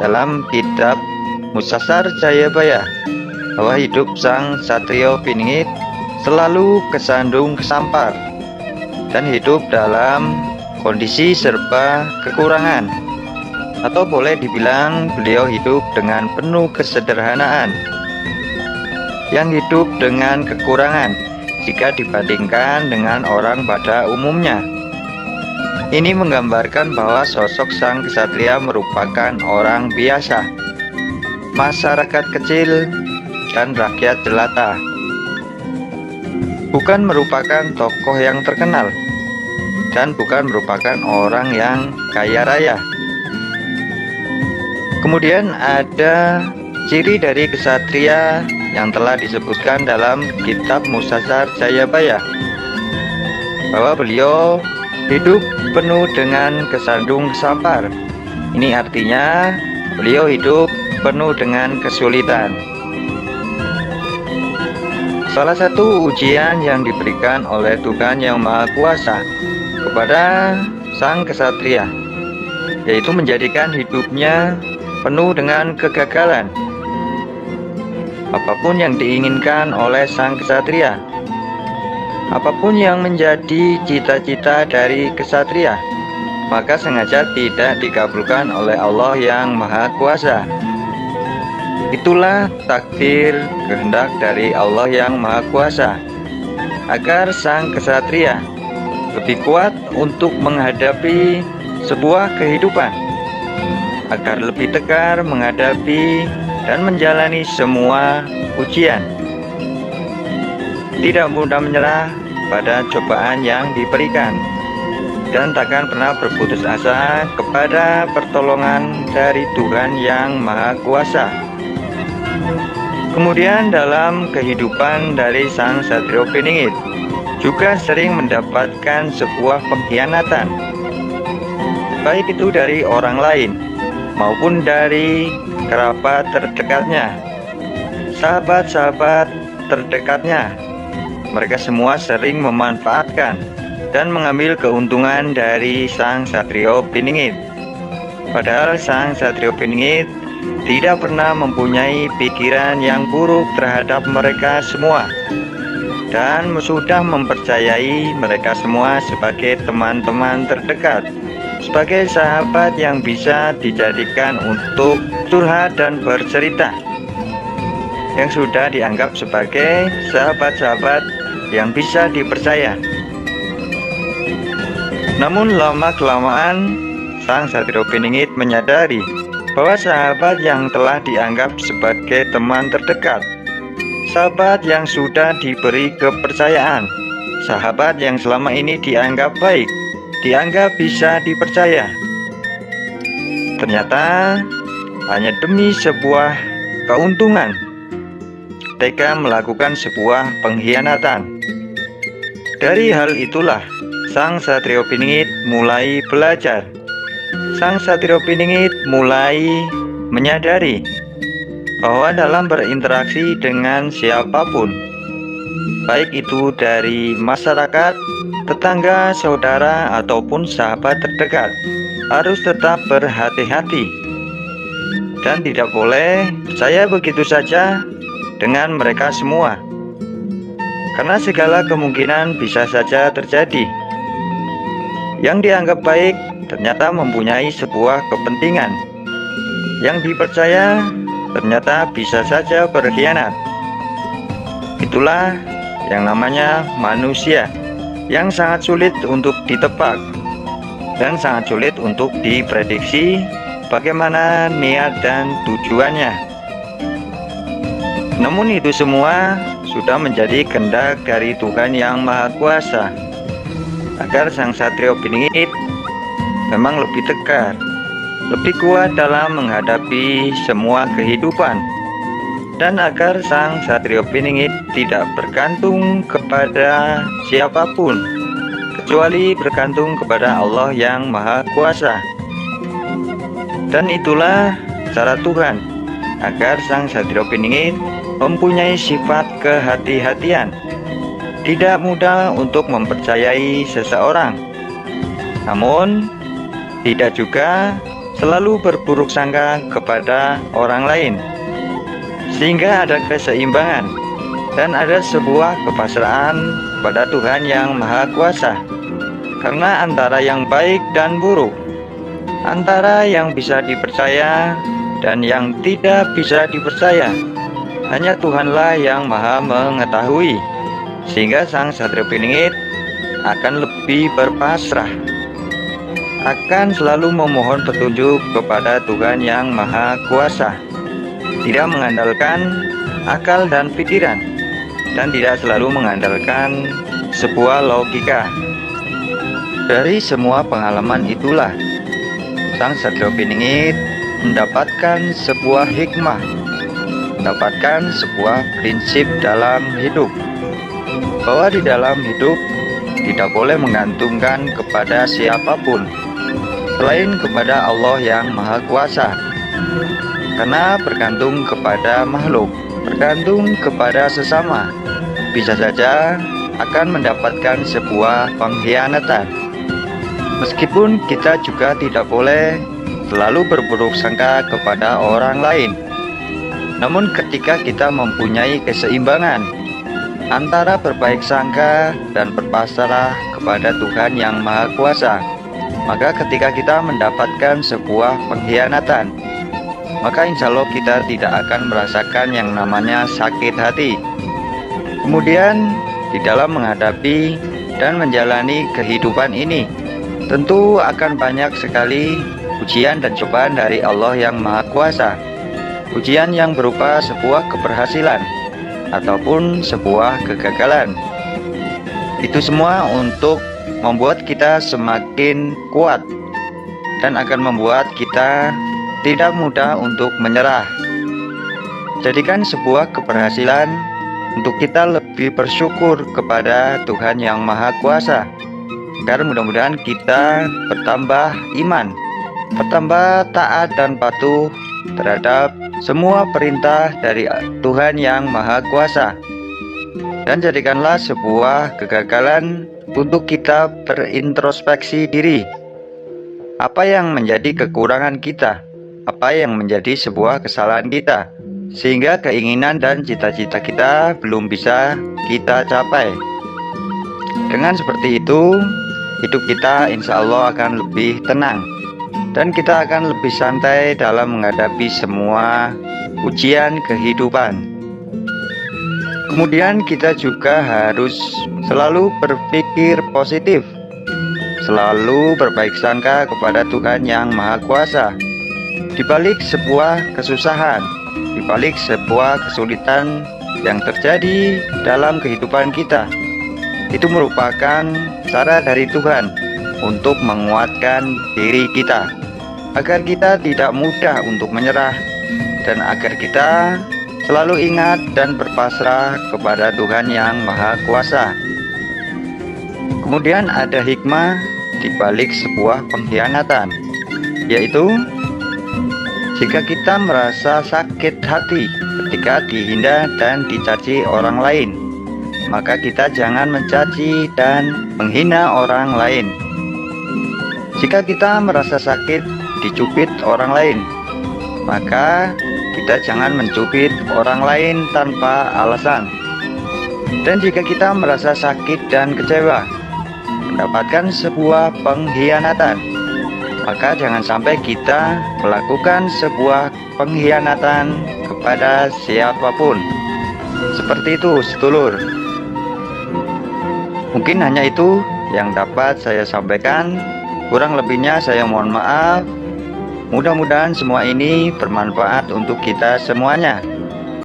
dalam kitab Musasar Jayabaya bahwa hidup sang Satrio Piningit selalu kesandung kesampar dan hidup dalam kondisi serba kekurangan, atau boleh dibilang beliau hidup dengan penuh kesederhanaan, yang hidup dengan kekurangan jika dibandingkan dengan orang pada umumnya. Ini menggambarkan bahwa sosok sang kesatria merupakan orang biasa, masyarakat kecil dan rakyat jelata, bukan merupakan tokoh yang terkenal dan bukan merupakan orang yang kaya raya. Kemudian ada ciri dari kesatria yang telah disebutkan dalam kitab Musasar Jayabaya, bahwa beliau hidup penuh dengan kesandung kesampar. Ini artinya beliau hidup penuh dengan kesulitan. Salah satu ujian yang diberikan oleh Tuhan Yang Maha Kuasa kepada sang kesatria yaitu menjadikan hidupnya penuh dengan kegagalan. Apapun yang diinginkan oleh sang kesatria, apapun yang menjadi cita-cita dari kesatria, maka sengaja tidak dikabulkan oleh Allah Yang Maha Kuasa. Itulah takdir kehendak dari Allah Yang Maha Kuasa, agar sang kesatria lebih kuat untuk menghadapi sebuah kehidupan, agar lebih tegar menghadapi dan menjalani semua ujian, tidak mudah menyerah pada cobaan yang diberikan, dan takkan pernah berputus asa kepada pertolongan dari Tuhan Yang Maha Kuasa. Kemudian dalam kehidupan dari sang Satrio Piningit juga sering mendapatkan sebuah pengkhianatan, baik itu dari orang lain maupun dari kerabat terdekatnya, sahabat-sahabat terdekatnya. Mereka semua sering memanfaatkan dan mengambil keuntungan dari sang Satrio Piningit. Padahal sang Satrio Piningit tidak pernah mempunyai pikiran yang buruk terhadap mereka semua, dan sudah mempercayai mereka semua sebagai teman-teman terdekat, sebagai sahabat yang bisa dijadikan untuk curhat dan bercerita, yang sudah dianggap sebagai sahabat-sahabat yang bisa dipercaya. Namun lama-kelamaan sang Satrio Piningit menyadari bahwa sahabat yang telah dianggap sebagai teman terdekat, sahabat yang sudah diberi kepercayaan, sahabat yang selama ini dianggap baik, dianggap bisa dipercaya, ternyata hanya demi sebuah keuntungan tega melakukan sebuah pengkhianatan. Dari hal itulah sang Satrio Piningit mulai belajar. Sang Satrio Piningit mulai menyadari bahwa dalam berinteraksi dengan siapapun, baik itu dari masyarakat, tetangga, saudara, ataupun sahabat terdekat, harus tetap berhati-hati dan tidak boleh percaya begitu saja dengan mereka semua, karena segala kemungkinan bisa saja terjadi. Yang dianggap baik ternyata mempunyai sebuah kepentingan, yang dipercaya ternyata bisa saja berkhianat. Itulah yang namanya manusia, yang sangat sulit untuk ditebak dan sangat sulit untuk diprediksi bagaimana niat dan tujuannya. Namun itu semua sudah menjadi kehendak dari Tuhan Yang Maha Kuasa, agar sang Satrio Piningit memang lebih tegar, lebih kuat dalam menghadapi semua kehidupan, dan agar sang Satrio Piningit tidak bergantung kepada siapapun, kecuali bergantung kepada Allah Yang Maha Kuasa. Dan itulah cara Tuhan agar sang Satrio Piningit mempunyai sifat kehati-hatian, tidak mudah untuk mempercayai seseorang, namun tidak juga selalu berburuk sangka kepada orang lain, sehingga ada keseimbangan dan ada sebuah kepasrahan pada Tuhan yang Maha Kuasa. Karena antara yang baik dan buruk, antara yang bisa dipercaya dan yang tidak bisa dipercaya, hanya Tuhanlah yang Maha mengetahui, sehingga sang Satrio Piningit akan lebih berpasrah, akan selalu memohon petunjuk kepada Tuhan yang Maha Kuasa, tidak mengandalkan akal dan pikiran, dan tidak selalu mengandalkan sebuah logika. Dari semua pengalaman itulah sang Satrio Piningit mendapatkan sebuah hikmah, mendapatkan sebuah prinsip dalam hidup, bahwa di dalam hidup tidak boleh menggantungkan kepada siapapun selain kepada Allah yang Maha Kuasa. Karena bergantung kepada makhluk, bergantung kepada sesama, bisa saja akan mendapatkan sebuah pengkhianatan. Meskipun kita juga tidak boleh selalu berburuk sangka kepada orang lain, namun ketika kita mempunyai keseimbangan antara berbaik sangka dan berpasrah kepada Tuhan yang Maha Kuasa, maka ketika kita mendapatkan sebuah pengkhianatan, maka insya Allah kita tidak akan merasakan yang namanya sakit hati. Kemudian di dalam menghadapi dan menjalani kehidupan ini, tentu akan banyak sekali ujian dan cobaan dari Allah yang Maha Kuasa. Ujian yang berupa sebuah keberhasilan ataupun sebuah kegagalan. Itu semua untuk membuat kita semakin kuat dan akan membuat kita tidak mudah untuk menyerah. Jadikan sebuah keberhasilan untuk kita lebih bersyukur kepada Tuhan yang Maha Kuasa, agar mudah-mudahan kita bertambah iman, bertambah taat dan patuh terhadap semua perintah dari Tuhan yang Maha Kuasa. Dan jadikanlah sebuah kegagalan untuk kita berintrospeksi diri. Apa yang menjadi kekurangan kita? Apa yang menjadi sebuah kesalahan kita? Sehingga keinginan dan cita-cita kita belum bisa kita capai. Dengan seperti itu, hidup kita insya Allah akan lebih tenang, dan kita akan lebih santai dalam menghadapi semua ujian kehidupan. Kemudian kita juga harus selalu berpikir positif, selalu berbaik sangka kepada Tuhan yang Maha Kuasa. Di balik sebuah kesusahan, di balik sebuah kesulitan yang terjadi dalam kehidupan kita, itu merupakan cara dari Tuhan untuk menguatkan diri kita, agar kita tidak mudah untuk menyerah, dan agar kita selalu ingat dan berpasrah kepada Tuhan yang Maha Kuasa. Kemudian ada hikmah di balik sebuah pengkhianatan, yaitu jika kita merasa sakit hati ketika dihina dan dicaci orang lain, maka kita jangan mencaci dan menghina orang lain. Jika kita merasa sakit dicubit orang lain, maka kita jangan mencubit orang lain tanpa alasan. Dan jika kita merasa sakit dan kecewa mendapatkan sebuah pengkhianatan, maka jangan sampai kita melakukan sebuah pengkhianatan kepada siapapun. Seperti itu, sedulur. Mungkin hanya itu yang dapat saya sampaikan. Kurang lebihnya saya mohon maaf. Mudah-mudahan semua ini bermanfaat untuk kita semuanya.